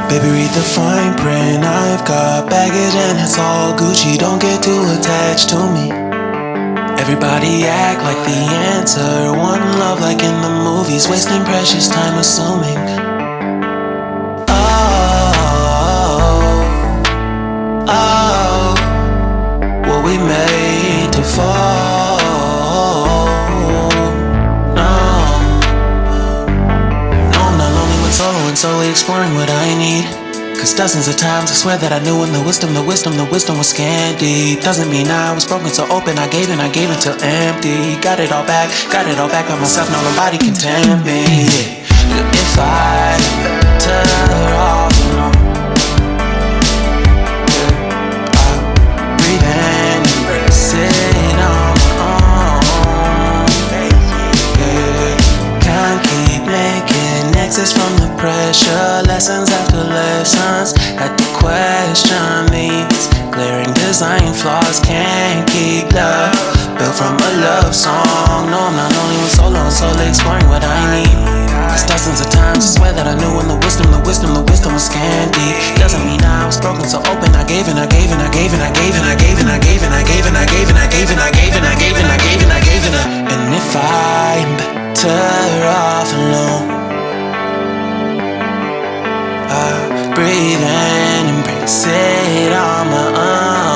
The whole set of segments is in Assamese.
Baby, read the fine print. I've got baggage and it's all Gucci. Don't get too attached to me. Everybody act like the answer. One love like in the movies. Wasting precious time assuming. Oh, were we made to fall? No, I'm not lonely when solo and solely exploring what I need. Cause dozens of times I swear that I knew when the wisdom was scanty. Doesn't mean I was broken so open, I gave it till empty. Got it all back by myself, now nobody can tempt me. If I better off alone, breathe in, embrace it on my own. Can't keep making exits from the pressure. Lessons after lessons, had to question these glaring design flaws. Can't keep love built from a love song. No, I'm not only with solo and solely exploring what I need. Cause dozens of times I swear that I knew when the wisdom was scanty. Doesn't mean I was broken so open, I gave it. And if I'm better off alone, breathe in, embrace it on my own.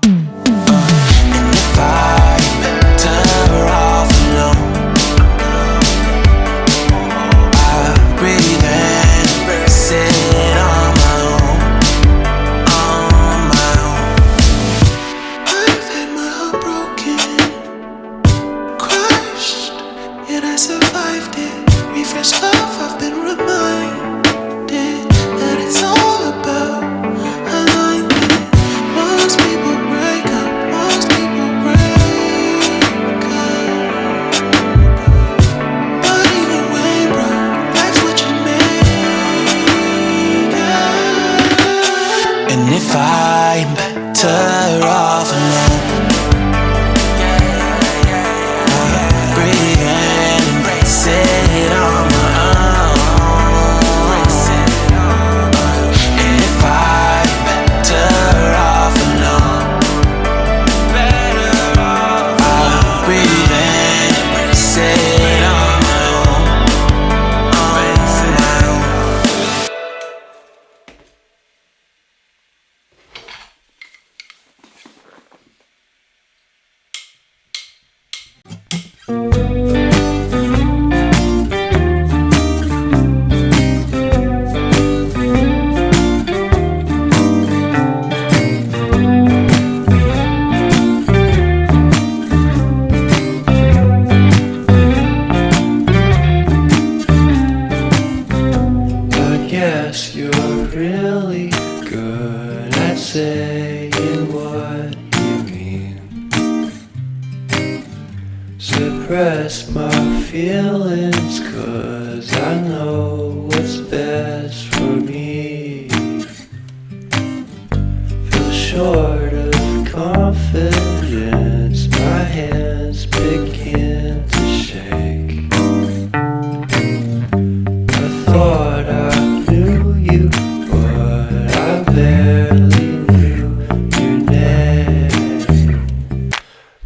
And if I'm better off alone, breathe in, embrace it on my own. I've had my heart broken, crushed, yet I survived it. Refresh love, I've been reminded that it's all about alignment. Most people break up, but even when broke, that's what you make up. And if I'm better off alone, breathe in, embrace it on my own. Suppress my feelings, cause I know what's best for me. Feel short of confidence, my hands begin to shake. I thought I knew you, but I barely knew your name.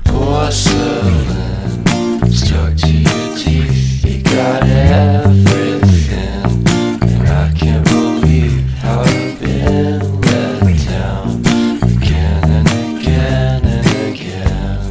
Porcelain stuck to your teeth, you got everything, and I can't believe how I've been let down again and again and again.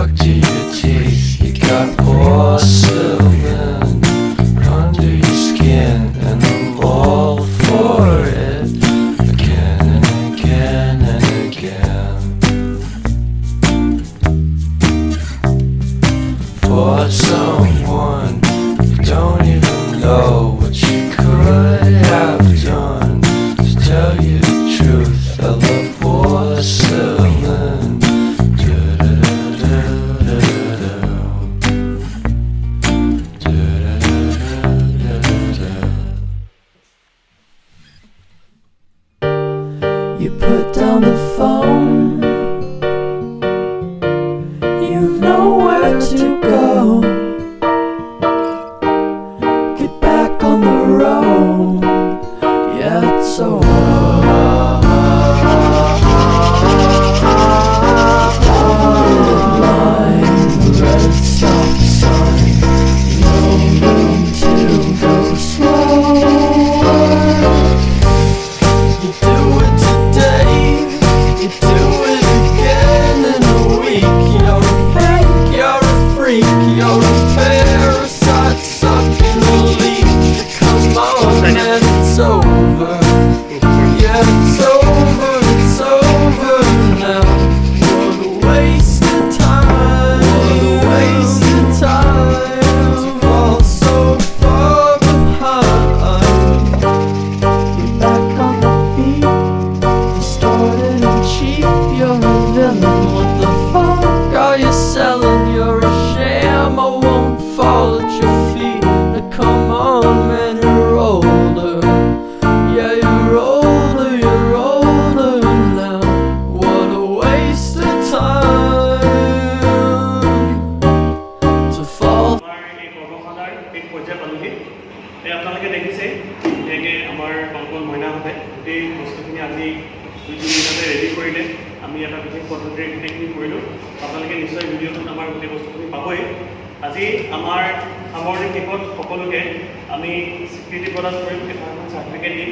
stuck to your teeth. You got porcelain under your skin, and I'm all for it. Again and again and again. For someone you don't even know what you could have done. To tell you the truth, I love porcelain. You put down the phone, you've nowhere to go. Get back on the road, yeah, it's over. Dotted line, red stop sign, no room to go slower. You do it today, you do it again in a week. You're a fake, you're a freak, you're a parasite sucking a leak. Come on, man, it's over. Yeah, it's over now. What a waste of time, what a waste of time to fall so far behind. You're back on the beat, distorted and cheap. You're a villain, what the fuck are you selling? You're a sham, I won't fall at your feet. Now come on, man, you're older. Yeah, you're older now. What a waste of time to fall. আমাৰ এই কৰ্মশালাৰ এক পৰ্যায় পালোহি। আপোনালোকে দেখিছে ধুনীয়াকৈ আমাৰ কংকন মইনাহঁতে গোটেই বস্তুখিনি আজি 2-3 দিনতে ৰেডি কৰিলে। আমি এটা বিশেষ পদ্ধতিৰে গোটেইখিনি কৰিলোঁ। আপোনালোকে নিশ্চয় ভিডিঅ'টোত আমাৰ গোটেই বস্তুখিনি পাবই। আজি আমাৰ সামৰণি শেষত সকলোকে আমি স্বীকৃতি প্ৰদান কৰিম, এখন চাৰ্টিফিকেট দিম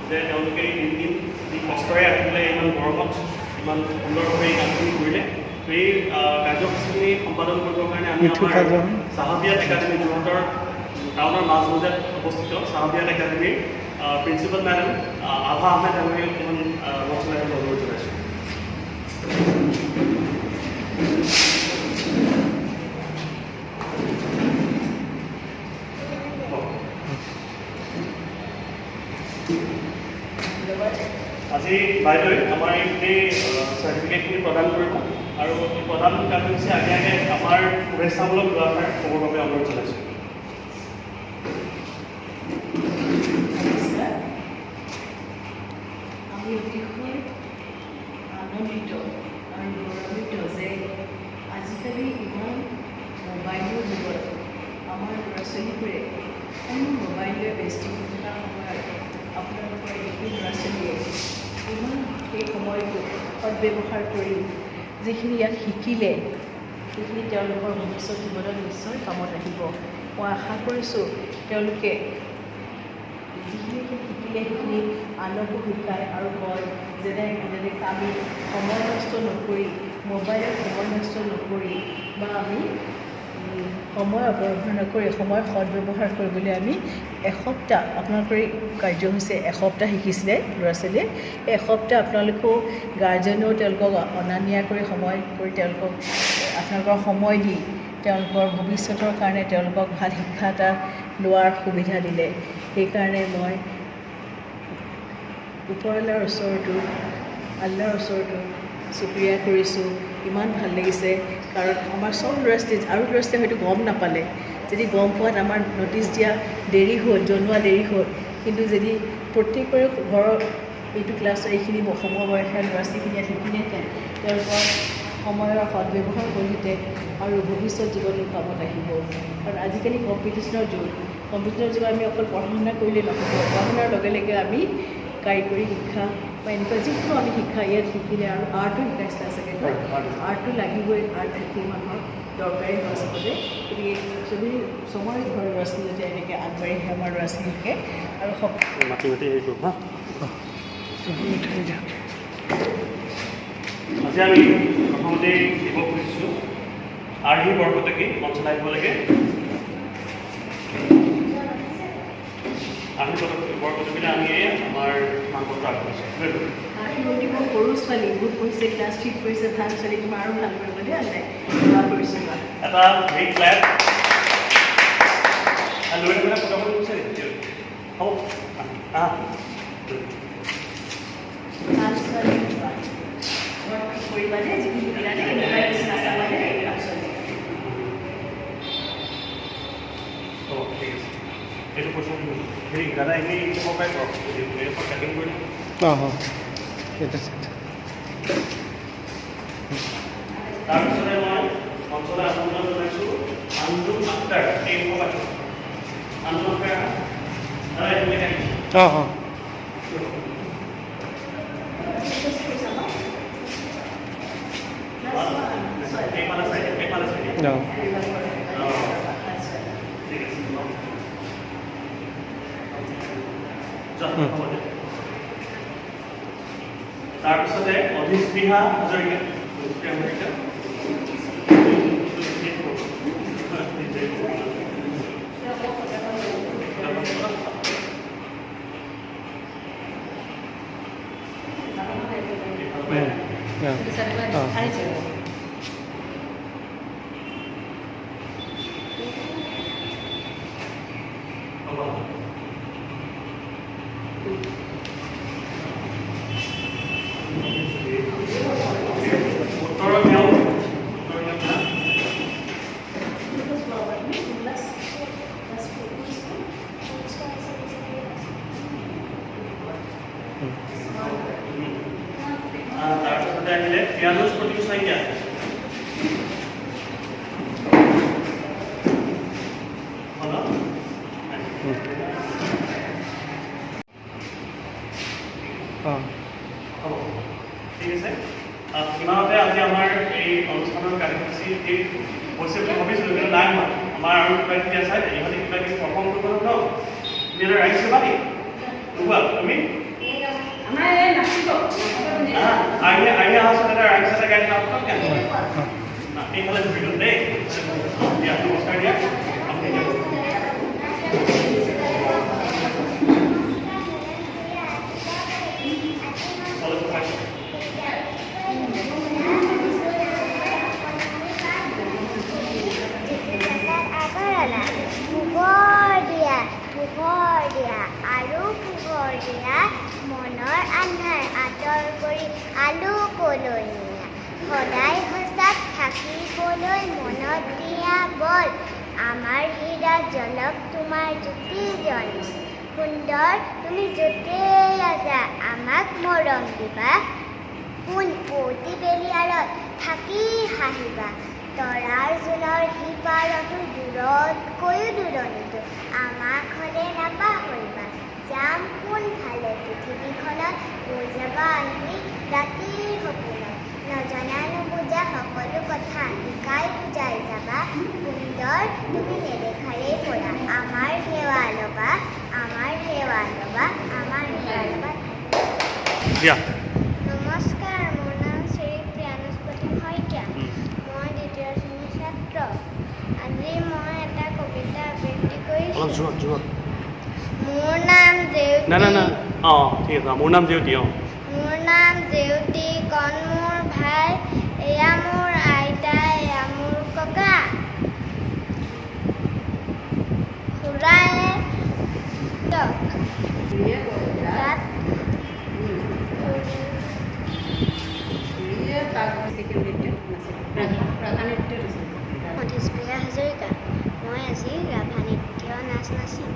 যে তেওঁলোকে এই 3 দিন যি কষ্টৰে আহি পেলাই ইমান গৰমত ইমান সুন্দৰভাৱে এই কামখিনি কৰিলে। এই কাৰ্যসূচীখিনি সম্পাদন কৰিবৰ কাৰণে আমি আমাৰ সাহাবিয়াত একাডেমী যোৰহাটৰ টাউনৰ মাজমজিয়াত অৱস্থিত সাহাবিয়াত একাডেমীৰ প্ৰিন্সিপাল মেডাম আভা আহমেদ ডাঙৰীয়াক এখন মঞ্চলৈ অনুৰোধ জনাইছোঁ। আজি বাইদেৱে আমাৰ এই গোটেই চাৰ্টিফিকেটখিনি প্ৰদান কৰিব আৰু এই প্ৰদান কাৰ্যসূচী আগে আগে আমাৰ শুভেচ্ছামূলক দুআষাৰ ক'বৰ বাবে অনুৰোধ জনাইছোঁ। আমি অতিশয় আনন্দিত আৰু গৌৰৱান্বিত যে আজিকালি ইমান মোবাইলৰ যুগত আমাৰ ল'ৰা ছোৱালীবোৰে মোবাইলে ব্যস্ত হৈ থকা সময়ত আপোনালোকৰ এই ল'ৰা ছোৱালীয়ে ইমান সেই সময়টো সদব্যৱহাৰ কৰি যিখিনি ইয়াত শিকিলে সেইখিনি তেওঁলোকৰ ভৱিষ্যত জীৱনত নিশ্চয় কামত আহিব। মই আশা কৰিছোঁ তেওঁলোকে যিখিনি শিকিলে সেইখিনি আনকো শিকায় আৰু কয় যেনেকৈ আমি সময় নষ্ট নকৰি মোবাইলত সময় নষ্ট নকৰি বা আমি সময় অপব্যৱহাৰ নকৰি সময় সদব্যৱহাৰ কৰিবলৈ আমি এসপ্তাহ আপোনালোকৰ এই কাৰ্যসূচীয়ে এসপ্তাহ শিকিছিলে ল'ৰা ছোৱালীয়ে। এই এসপ্তাহ আপোনালোকেও গাৰ্জেনেও তেওঁলোকক অনা নিয়া কৰি সময় কৰি তেওঁলোকক আপোনালোকৰ সময় দি তেওঁলোকৰ ভৱিষ্যতৰ কাৰণে তেওঁলোকক ভাল শিক্ষা এটা লোৱাৰ সুবিধা দিলে। সেইকাৰণে মই ওপৰৱালাৰ ওচৰতো আল্লাৰ ওচৰতো শুক্ৰিয়া কৰিছোঁ। ইমান ভাল লাগিছে কাৰণ আমাৰ চব ল'ৰা ছোৱালী আৰু ল'ৰা ছোৱালীয়ে হয়তো গম নাপালে, যদি গম পোৱাত আমাৰ ন'টিচ দিয়া দেৰি হ'ল, জনোৱা দেৰি হ'ল, কিন্তু যদি প্ৰত্যেকৰে ঘৰৰ এইটো ক্লাছৰ এইখিনি সমবয়সীয়া ল'ৰা ছোৱালীখিনিয়ে শিকিলেহেঁতেন তেওঁলোকৰ সময়ৰ সদব্যৱহাৰ কৰিলেহেঁতেন আৰু ভৱিষ্যত জীৱনটো কামত আহিব। কাৰণ আজিকালি কম্পিটিশ্যনৰ যুগ আমি অকল পঢ়া শুনা কৰিলে নহ'ব, পঢ়া শুনাৰ লগে লগে আমি কাৰিকৰী শিক্ষা বা এনেকুৱা যিকোনো আমি শিক্ষা ইয়াত শিকিলে আৰু আৰ্টো শিকাইছিলে চাগে নহয়, আৰ্টটো লাগিবই, আৰ্ট শিকি মানুহৰ দৰকাৰী হয় আচলতে। গতিকে চবেই সময় ঘৰৰ ল'ৰা ছোৱালী যাতে এনেকৈ আগবাঢ়ি আহে আমাৰ ল'ৰা ছোৱালীকে আৰু আজি আমি প্ৰথমতে দিব খুজিছোঁ আৰ্হি বৰকটকী মঞ্চলৈ আহিব লাগে। আৰ্হি বৰকটকীলৈ আমি আমাৰ মাংসটো আগবঢ়াইছোঁ। সৰু ছোৱালী বহুত পঢ়িছে, ক্লাছ 3 পঢ়িছে, ভাল ছোৱালী, তোমাৰ আৰু ভাল কৰিব দিয়া নাই সেৱা কৰিছোঁ। এটা বিগ ক্লেপ। লৈ পেলাই ফটো কৰিব বিচাৰি হ'ব। ভাল ছোৱালী কৰিবা দেই, যিখিনি সুবিধা দেই, মোবাইল নাচাবা দেই, ভাল ছোৱালী। হ'ব, ঠিক আছে। এইটো কৈছোঁ হেৰি দাদা এনেই ক'ব পাৰে কওক, এইডোখৰ কাটিং কৰি দিম। ঠিক আছে। তাৰপিছতে মই অঞ্চললৈ আমন্ত্ৰণ জনাইছোঁ আঞ্জুম আখতাৰ, এই মুখপাত্ৰ আঞ্জুম আখতাৰ দাদা এইফালে আহিছোঁ। এইফালে চাই ঠিক আছে। হ'ব দে। তাৰপিছতে অধিস্পৃহা হাজৰিকা। তাৰপিছতে আহিলে পিয়ানোজ প্ৰতীক শইকীয়া। ঠিক আছে। ইমানতে আজি আমাৰ এই অনুষ্ঠানৰ কাৰ্যসূচী হৈছে বুলি ভাবিছিলোঁ, কিন্তু নাই হোৱা। আমাৰ আৰু কিবা কিবি আছে, ইহঁতে কিবা কিবি পাৰফৰ্ম কৰিব ন। তুমি এটা ৰাইজ কৰিবা নেকি? নোপোৱা তুমি? আহি আহাচোন, এটা ৰাইজ এটা গাড়ী আপোনাক এইফালে ঘূৰিলোঁ দেই। দিয়া নমস্কাৰ দিয়া। মনৰ আন্ধাৰ আঁতৰ কৰি আলোকলৈ নিয়া, সদায় সঁচাত থাকিবলৈ মনত দিয়া বল, আমাৰ হৃদয়ত জ্বলক তোমাৰ জ্যোতি জ্বলি, সুন্দৰ তুমি য'তেই আছা আমাক মৰম দিবা, কোন পুৱতি বেলিয়াৰত থাকি হাঁহিবা, তৰাৰ জোনৰ সিপাৰতো দূৰতকৈও দূৰণিতো আমাক হ'লে নাপাহৰিবা, যাম কোনফালে পৃথিৱীখনত লৈ যাবা আহি ৰাতিৰ সপোনত, নজনা নুবুজা সকলো কথা শিকাই বুজাই যাবা, সুন্দৰ তুমি নেদেখাৰেই পৰা আমাৰ সেৱা ল'বা, আমাৰ সেৱা ল'বা, আমাৰ সেৱা ল'বা। নমস্কাৰ, মোৰ নাম শ্ৰী পিয়ানোজ প্ৰতীক শইকীয়া। মই 2য় শ্ৰেণীৰ ছাত্ৰ। আজি মই এটা কবিতা আবৃত্তি কৰিছোঁ। মোৰ নাম জেউতি। ঠিক আছে। মোৰ নাম জেউতি। মোৰ নাম জেউতি, কণ মোৰ ভাই, এয়া মোৰ আইতা, এয়া মোৰ ককা। খুৰাই অধিস্পৃহা হাজৰিকা। মই আজি ৰাভা নৃত্য নাচ নাচিম।